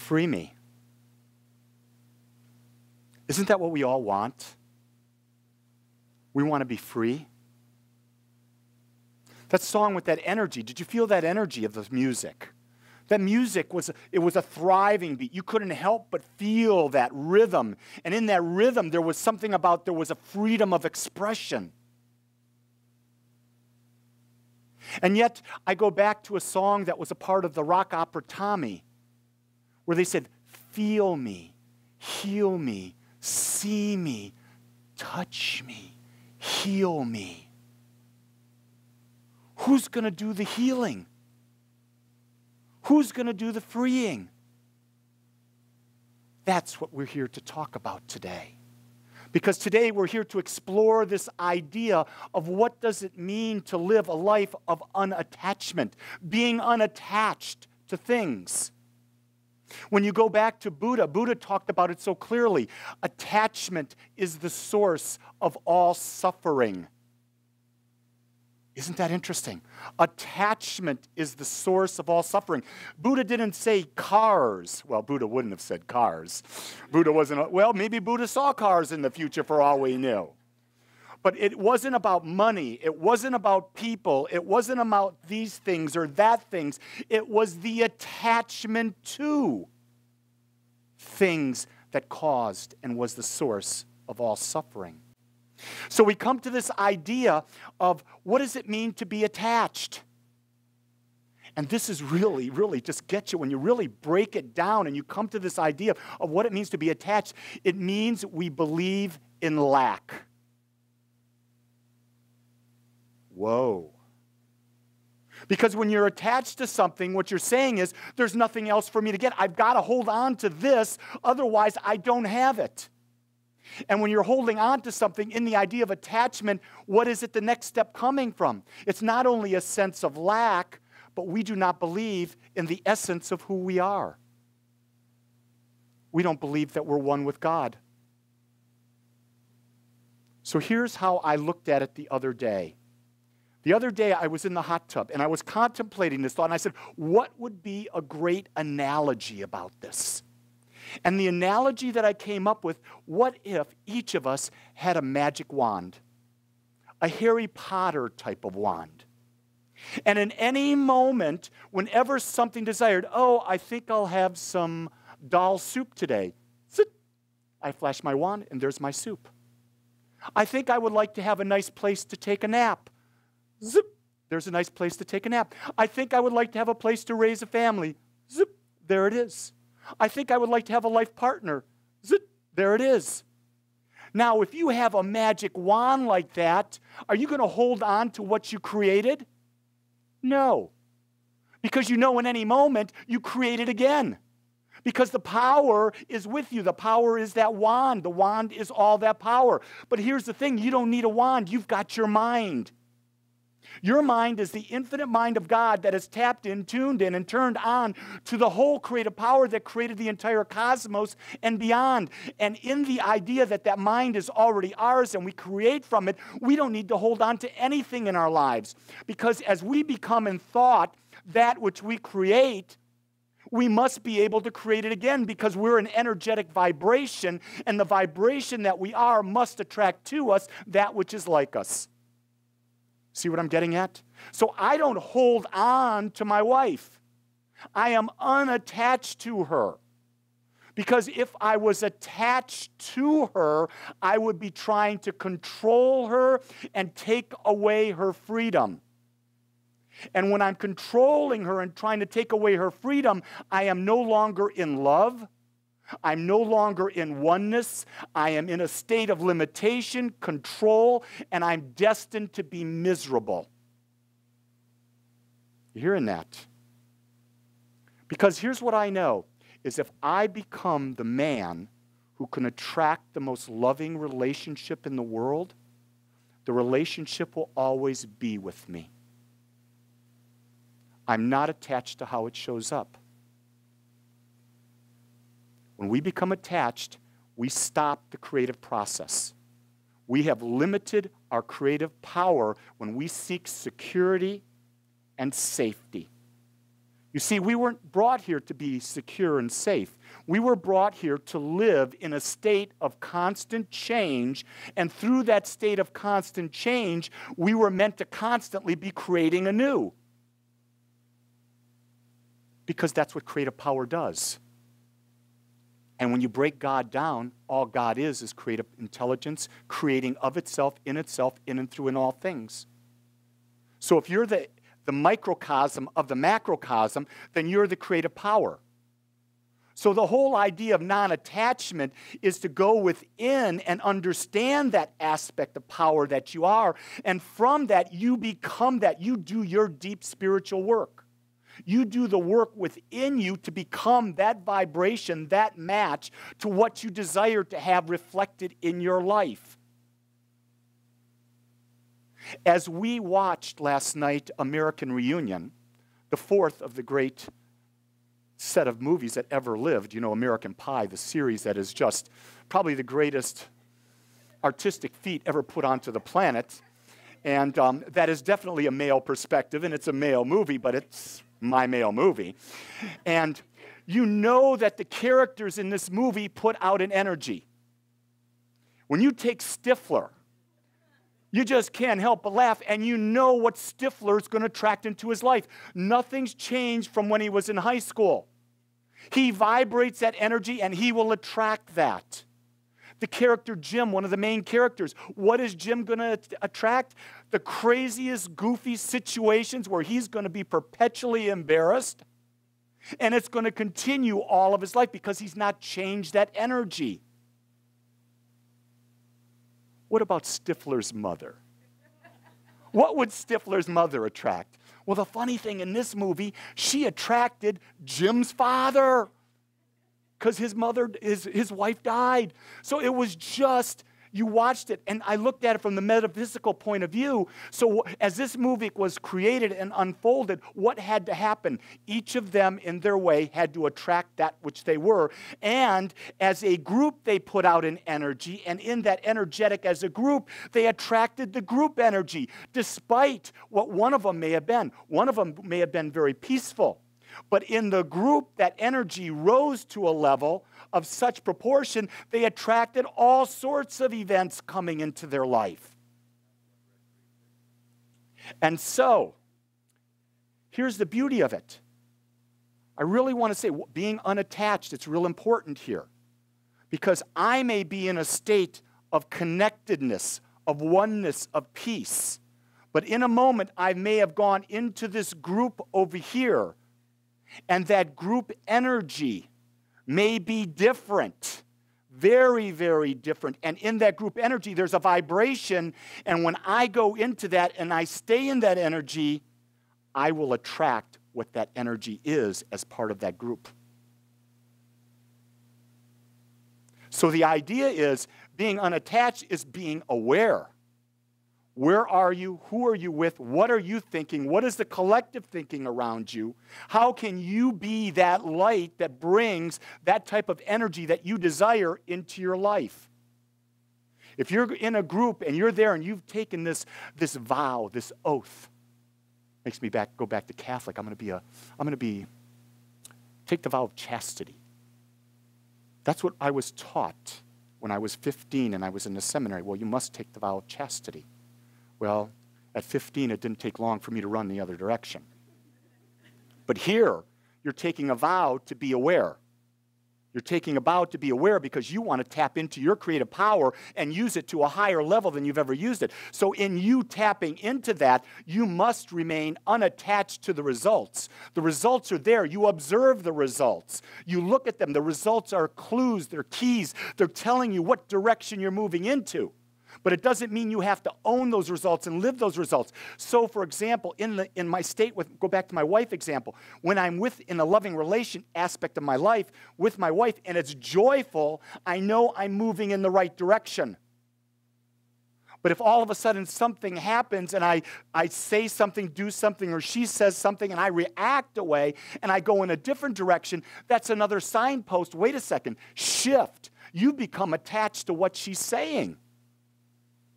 free me. Isn't that what we all want? We want to be free. That song with that energy, did you feel that energy of the music? That music was a thriving beat. You couldn't help but feel that rhythm. And in that rhythm, there was a freedom of expression. And yet, I go back to a song that was a part of the rock opera Tommy, where they said, feel me, heal me, see me, touch me, heal me. Who's going to do the healing? Who's going to do the freeing? That's what we're here to talk about today. Because today we're here to explore this idea of what does it mean to live a life of unattachment, being unattached to things. When you go back to Buddha, Buddha talked about it so clearly. Attachment is the source of all suffering. Isn't that interesting? Attachment is the source of all suffering. Buddha didn't say cars. Well, Buddha wouldn't have said cars. Maybe Buddha saw cars in the future for all we knew. But it wasn't about money. It wasn't about people. It wasn't about these things or that things. It was the attachment to things that caused and was the source of all suffering. So we come to this idea of what does it mean to be attached? And this is really, really just gets you when you really break it down and you come to this idea of what it means to be attached. It means we believe in lack. Whoa. Because when you're attached to something, what you're saying is there's nothing else for me to get. I've got to hold on to this, otherwise I don't have it. And when you're holding on to something in the idea of attachment, what is it the next step coming from? It's not only a sense of lack, but we do not believe in the essence of who we are. We don't believe that we're one with God. So here's how I looked at it the other day. The other day I was in the hot tub and I was contemplating this thought and I said, what would be a great analogy about this? And the analogy that I came up with, what if each of us had a magic wand? A Harry Potter type of wand. And in any moment, whenever something desired, I think I'll have some dal soup today. Zit. I flash my wand and there's my soup. I think I would like to have a nice place to take a nap. Zip. There's a nice place to take a nap. I think I would like to have a place to raise a family. Zip. There it is. I think I would like to have a life partner. Zit, there it is. Now, if you have a magic wand like that, are you going to hold on to what you created? No. Because you know in any moment, you create it again. Because the power is with you. The power is that wand. The wand is all that power. But here's the thing. You don't need a wand. You've got your mind. Your mind is the infinite mind of God that is tapped in, tuned in, and turned on to the whole creative power that created the entire cosmos and beyond. And in the idea that that mind is already ours and we create from it, we don't need to hold on to anything in our lives. Because as we become in thought that which we create, we must be able to create it again because we're an energetic vibration, and the vibration that we are must attract to us that which is like us. See what I'm getting at? So I don't hold on to my wife. I am unattached to her. Because if I was attached to her, I would be trying to control her and take away her freedom. And when I'm controlling her and trying to take away her freedom, I am no longer in love. I'm no longer in oneness. I am in a state of limitation, control, and I'm destined to be miserable. You're hearing that? Because here's what I know, is if I become the man who can attract the most loving relationship in the world, the relationship will always be with me. I'm not attached to how it shows up. When we become attached, we stop the creative process. We have limited our creative power when we seek security and safety. You see, we weren't brought here to be secure and safe. We were brought here to live in a state of constant change, and through that state of constant change, we were meant to constantly be creating anew. Because that's what creative power does. And when you break God down, all God is creative intelligence, creating of itself, in and through in all things. So if you're the microcosm of the macrocosm, then you're the creative power. So the whole idea of non-attachment is to go within and understand that aspect of power that you are, and from that you become that. You do your deep spiritual work. You do the work within you to become that vibration, that match to what you desire to have reflected in your life. As we watched last night American Reunion, the fourth of the great set of movies that ever lived, you know, American Pie, the series that is just probably the greatest artistic feat ever put onto the planet. And that is definitely a male perspective, and it's a male movie, but it's my male movie. And you know that the characters in this movie put out an energy. When you take Stifler, you just can't help but laugh, and you know what Stifler's going to attract into his life. Nothing's changed from when he was in high school. He vibrates that energy, and he will attract that. The character Jim, one of the main characters, what is Jim going to attract? The craziest, goofy situations where he's going to be perpetually embarrassed, and it's going to continue all of his life because he's not changed that energy. What about Stifler's mother? What would Stifler's mother attract? Well, the funny thing in this movie, she attracted Jim's father because his wife died. So it was just, you watched it, and I looked at it from the metaphysical point of view. So as this movie was created and unfolded, what had to happen? Each of them, in their way, had to attract that which they were. And as a group, they put out an energy, and in that energetic as a group, they attracted the group energy, despite what one of them may have been. One of them may have been very peaceful. But in the group, that energy rose to a level of such proportion, they attracted all sorts of events coming into their life. And so, here's the beauty of it. I really want to say, being unattached, it's real important here. Because I may be in a state of connectedness, of oneness, of peace. But in a moment, I may have gone into this group over here, and that group energy may be different, very, very different. And in that group energy, there's a vibration, and when I go into that and I stay in that energy, I will attract what that energy is as part of that group. So the idea is, being unattached is being aware. Where are you? Who are you with? What are you thinking? What is the collective thinking around you? How can you be that light that brings that type of energy that you desire into your life? If you're in a group and you're there and you've taken this vow, this oath, makes me go back to Catholic. I'm going to take the vow of chastity. That's what I was taught when I was 15 and I was in the seminary. Well, you must take the vow of chastity. Well, at 15, it didn't take long for me to run the other direction. But here, you're taking a vow to be aware. You're taking a vow to be aware because you want to tap into your creative power and use it to a higher level than you've ever used it. So in you tapping into that, you must remain unattached to the results. The results are there. You observe the results. You look at them. The results are clues. They're keys. They're telling you what direction you're moving into. But it doesn't mean you have to own those results and live those results. So, for example, in my state, go back to my wife example, when I'm in a loving relation aspect of my life with my wife and it's joyful, I know I'm moving in the right direction. But if all of a sudden something happens and I say something, do something, or she says something and I react away and I go in a different direction, that's another signpost. Wait a second, shift. You become attached to what she's saying.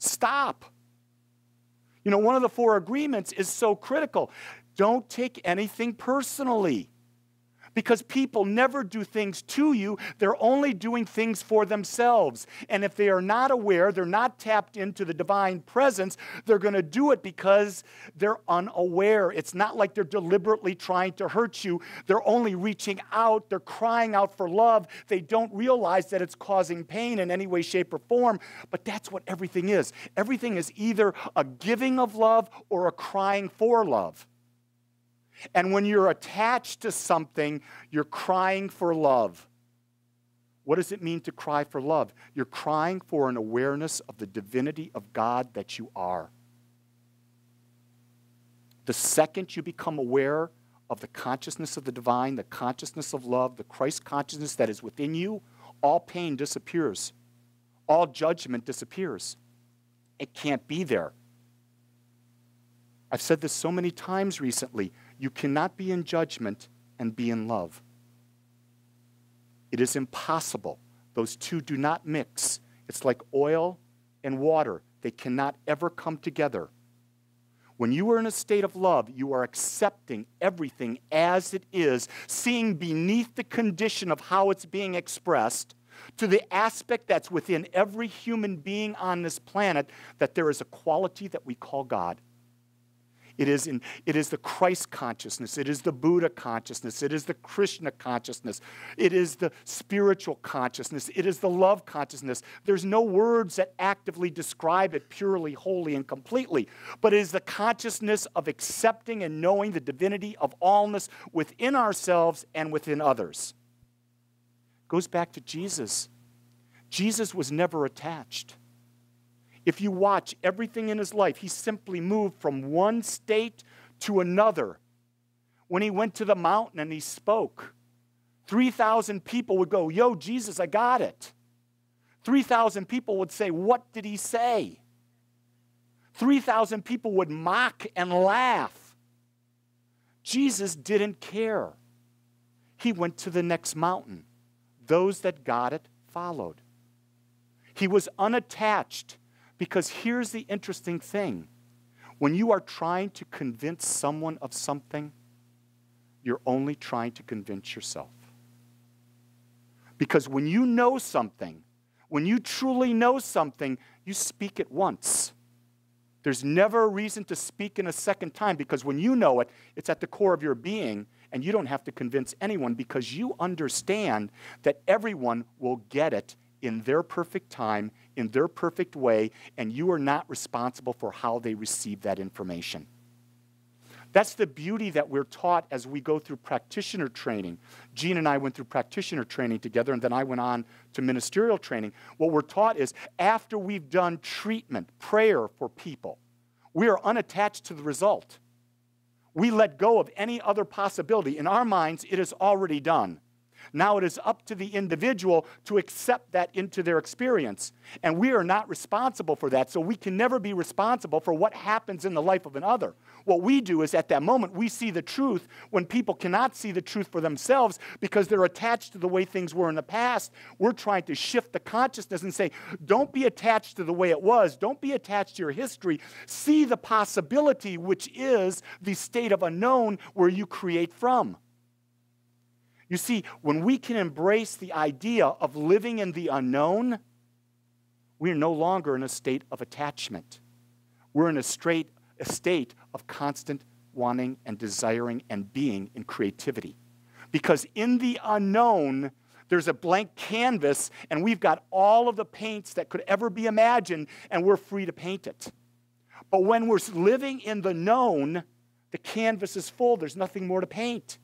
Stop. You know, one of the 4 agreements is so critical. Don't take anything personally. Because people never do things to you. They're only doing things for themselves. And if they are not aware, they're not tapped into the divine presence, they're going to do it because they're unaware. It's not like they're deliberately trying to hurt you. They're only reaching out. They're crying out for love. They don't realize that it's causing pain in any way, shape, or form. But that's what everything is. Everything is either a giving of love or a crying for love. And when you're attached to something, you're crying for love. What does it mean to cry for love? You're crying for an awareness of the divinity of God that you are. The second you become aware of the consciousness of the divine, the consciousness of love, the Christ consciousness that is within you, all pain disappears. All judgment disappears. It can't be there. I've said this so many times recently. You cannot be in judgment and be in love. It is impossible. Those two do not mix. It's like oil and water. They cannot ever come together. When you are in a state of love, you are accepting everything as it is, seeing beneath the condition of how it's being expressed to the aspect that's within every human being on this planet, that there is a quality that we call God. It is the Christ consciousness. It is the Buddha consciousness. It is the Krishna consciousness. It is the spiritual consciousness. It is the love consciousness. There's no words that actively describe it purely, wholly, and completely. But it is the consciousness of accepting and knowing the divinity of allness within ourselves and within others. It goes back to Jesus. Jesus was never attached. If you watch everything in his life, he simply moved from one state to another. When he went to the mountain and he spoke, 3,000 people would go, "Yo, Jesus, I got it." 3,000 people would say, "What did he say?" 3,000 people would mock and laugh. Jesus didn't care. He went to the next mountain. Those that got it followed. He was unattached. Because here's the interesting thing. When you are trying to convince someone of something, you're only trying to convince yourself. Because when you know something, when you truly know something, you speak it once. There's never a reason to speak in a second time, because when you know it, it's at the core of your being, and you don't have to convince anyone because you understand that everyone will get it in their perfect time, in their perfect way, and you are not responsible for how they receive that information. That's the beauty that we're taught as we go through practitioner training. Jean and I went through practitioner training together, and then I went on to ministerial training. What we're taught is after we've done treatment, prayer for people, we are unattached to the result. We let go of any other possibility. In our minds, it is already done. Now it is up to the individual to accept that into their experience. And we are not responsible for that, so we can never be responsible for what happens in the life of another. What we do is at that moment, we see the truth when people cannot see the truth for themselves because they're attached to the way things were in the past. We're trying to shift the consciousness and say, don't be attached to the way it was. Don't be attached to your history. See the possibility, which is the state of unknown where you create from. You see, when we can embrace the idea of living in the unknown, we are no longer in a state of attachment. We're in a state of constant wanting and desiring and being in creativity. Because in the unknown, there's a blank canvas, and we've got all of the paints that could ever be imagined, and we're free to paint it. But when we're living in the known, the canvas is full. There's nothing more to paint.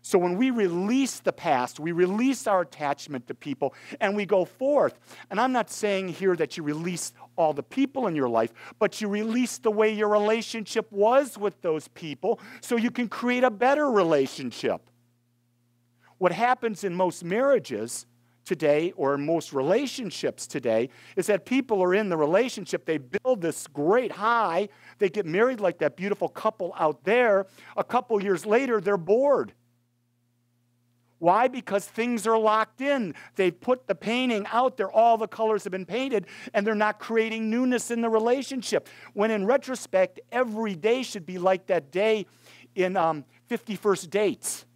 So when we release the past, we release our attachment to people, and we go forth. And I'm not saying here that you release all the people in your life, but you release the way your relationship was with those people so you can create a better relationship. What happens in most marriages today, or in most relationships today, is that people are in the relationship, they build this great high, they get married like that beautiful couple out there. A couple years later, they're bored. Why? Because things are locked in. They've put the painting out there. All the colors have been painted, and they're not creating newness in the relationship. When in retrospect, every day should be like that day in 50 First Dates,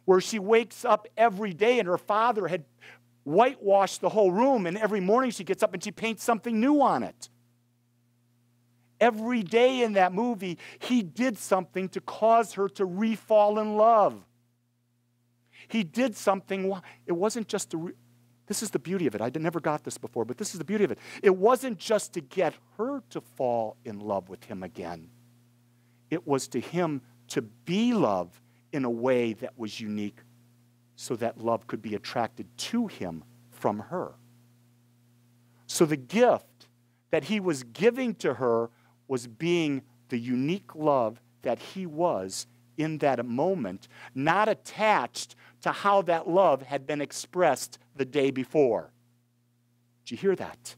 where she wakes up every day and her father had whitewashed the whole room, and every morning she gets up and she paints something new on it. Every day in that movie, he did something to cause her to re-fall in love. He did something. It wasn't just this is the beauty of it. I never got this before, but this is the beauty of it. It wasn't just to get her to fall in love with him again. It was to him to be love in a way that was unique so that love could be attracted to him from her. So the gift that he was giving to her was being the unique love that he was in that moment, not attached to how that love had been expressed the day before. Did you hear that?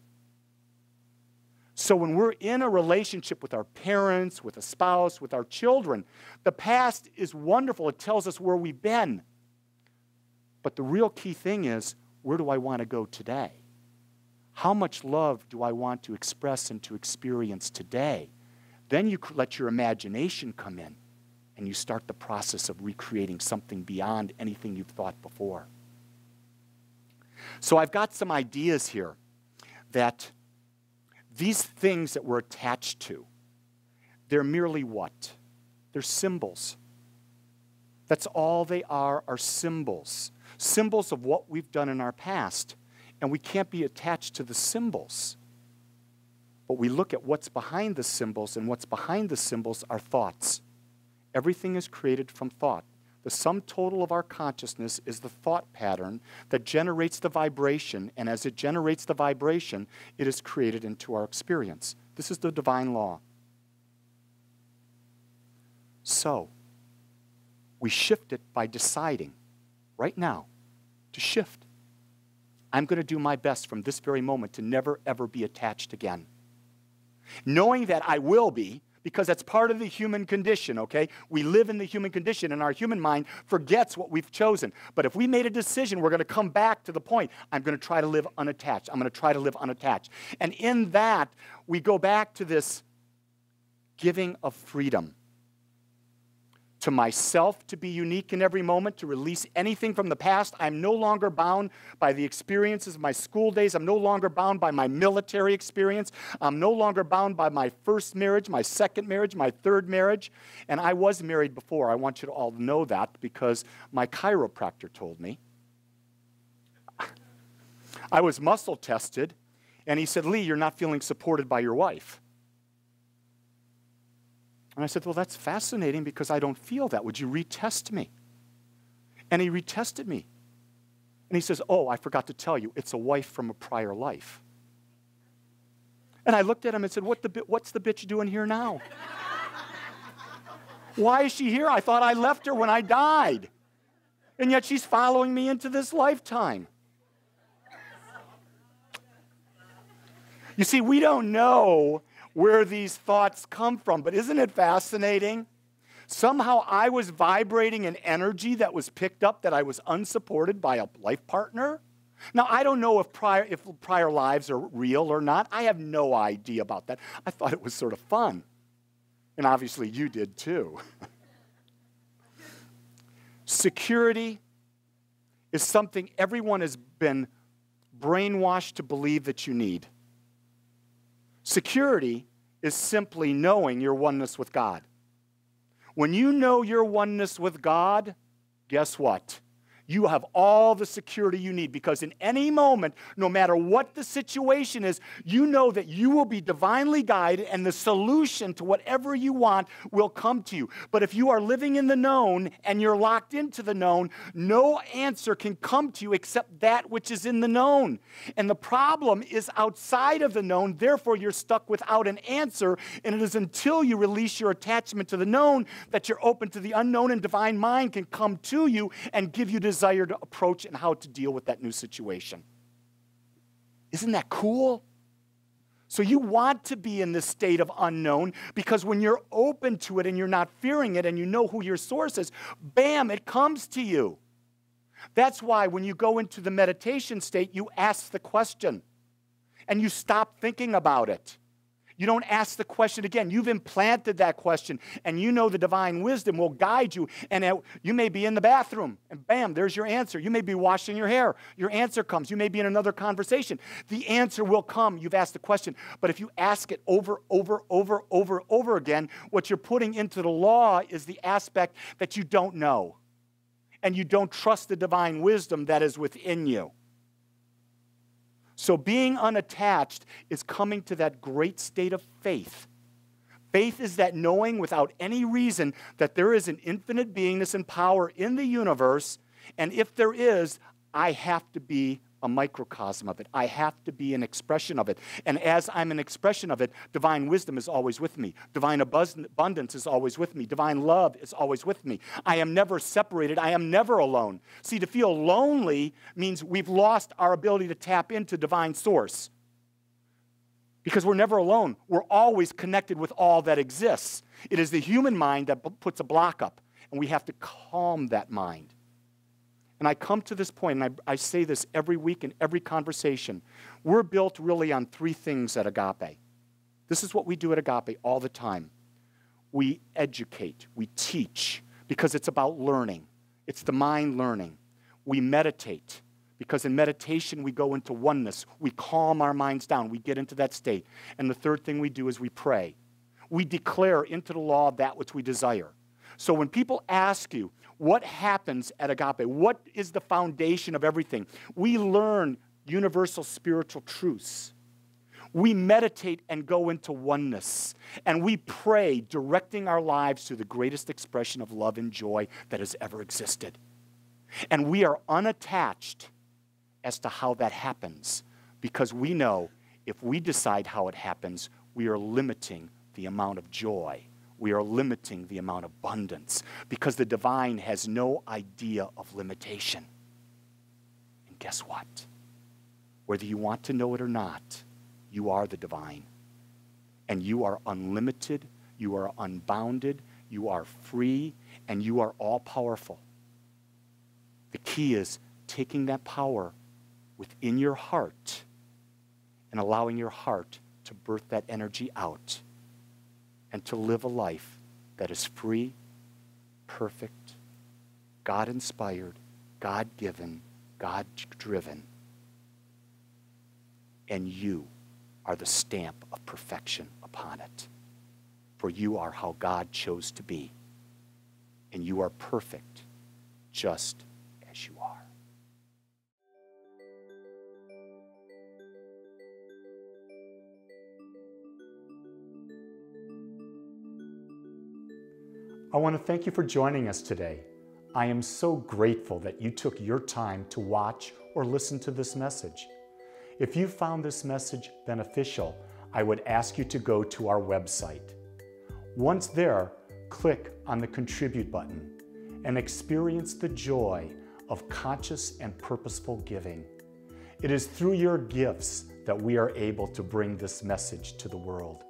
So when we're in a relationship with our parents, with a spouse, with our children, the past is wonderful. It tells us where we've been. But the real key thing is, where do I want to go today? How much love do I want to express and to experience today? Then you let your imagination come in and you start the process of recreating something beyond anything you've thought before. So I've got some ideas here that these things that we're attached to, they're merely what? They're symbols. That's all they are symbols. Symbols of what we've done in our past. And we can't be attached to the symbols. But we look at what's behind the symbols, and what's behind the symbols are thoughts. Everything is created from thought. The sum total of our consciousness is the thought pattern that generates the vibration, and as it generates the vibration, it is created into our experience. This is the divine law. So, we shift it by deciding right now to shift. I'm going to do my best from this very moment to never, ever be attached again. Knowing that I will be, because that's part of the human condition, okay? We live in the human condition, and our human mind forgets what we've chosen. But if we made a decision, we're going to come back to the point, I'm going to try to live unattached. I'm going to try to live unattached. And in that, we go back to this giving of freedom. To myself to be unique in every moment, to release anything from the past. I'm no longer bound by the experiences of my school days. I'm no longer bound by my military experience. I'm no longer bound by my first marriage, my second marriage, my third marriage. And I was married before. I want you to all know that because my chiropractor told me. I was muscle tested, and he said, Lee, you're not feeling supported by your wife. And I said, well, that's fascinating because I don't feel that. Would you retest me? And he retested me. And he says, oh, I forgot to tell you, it's a wife from a prior life. And I looked at him and said, what's the bitch doing here now? Why is she here? I thought I left her when I died. And yet she's following me into this lifetime. You see, we don't know where these thoughts come from. But isn't it fascinating? Somehow I was vibrating an energy that was picked up that I was unsupported by a life partner. Now, I don't know if prior lives are real or not. I have no idea about that. I thought it was sort of fun. And obviously you did too. Security is something everyone has been brainwashed to believe that you need. Security is simply knowing your oneness with God. When you know your oneness with God, guess what? You have all the security you need because in any moment, no matter what the situation is, you know that you will be divinely guided and the solution to whatever you want will come to you. But if you are living in the known and you're locked into the known, no answer can come to you except that which is in the known. And the problem is outside of the known, therefore you're stuck without an answer, and it is until you release your attachment to the known that you're open to the unknown and divine mind can come to you and give you desired approach and how to deal with that new situation. Isn't that cool? So you want to be in this state of unknown because when you're open to it and you're not fearing it and you know who your source is, bam, it comes to you. That's why when you go into the meditation state, you ask the question and you stop thinking about it. You don't ask the question again. You've implanted that question, and you know the divine wisdom will guide you. And you may be in the bathroom, and bam, there's your answer. You may be washing your hair. Your answer comes. You may be in another conversation. The answer will come. You've asked the question. But if you ask it over again, what you're putting into the law is the aspect that you don't know. And you don't trust the divine wisdom that is within you. So being unattached is coming to that great state of faith. Faith is that knowing without any reason that there is an infinite beingness and power in the universe, and if there is, I have to be a microcosm of it. I have to be an expression of it. And as I'm an expression of it, divine wisdom is always with me. Divine abundance is always with me. Divine love is always with me. I am never separated. I am never alone. See, to feel lonely means we've lost our ability to tap into divine source. Because we're never alone. We're always connected with all that exists. It is the human mind that puts a block up, and we have to calm that mind. And I come to this point, and I say this every week in every conversation. We're built really on three things at Agape. This is what we do at Agape all the time. We educate, we teach, because it's about learning. It's the mind learning. We meditate, because in meditation we go into oneness. We calm our minds down. We get into that state. And the third thing we do is we pray. We declare into the law that which we desire. So when people ask you, what happens at Agape? What is the foundation of everything? We learn universal spiritual truths. We meditate and go into oneness. And we pray, directing our lives to the greatest expression of love and joy that has ever existed. And we are unattached as to how that happens, because we know if we decide how it happens, we are limiting the amount of joy. We are limiting the amount of abundance, because the divine has no idea of limitation. And guess what? Whether you want to know it or not, you are the divine. And you are unlimited, you are unbounded, you are free, and you are all-powerful. The key is taking that power within your heart and allowing your heart to birth that energy out, and to live a life that is free, perfect, God-inspired, God-given, God-driven. And you are the stamp of perfection upon it. For you are how God chose to be. And you are perfect just as you are. I want to thank you for joining us today. I am so grateful that you took your time to watch or listen to this message. If you found this message beneficial, I would ask you to go to our website. Once there, click on the Contribute button and experience the joy of conscious and purposeful giving. It is through your gifts that we are able to bring this message to the world.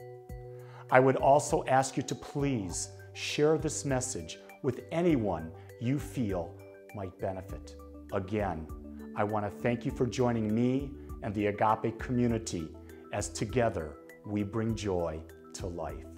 I would also ask you to please share this message with anyone you feel might benefit. Again, I want to thank you for joining me and the Agape community as together we bring joy to life.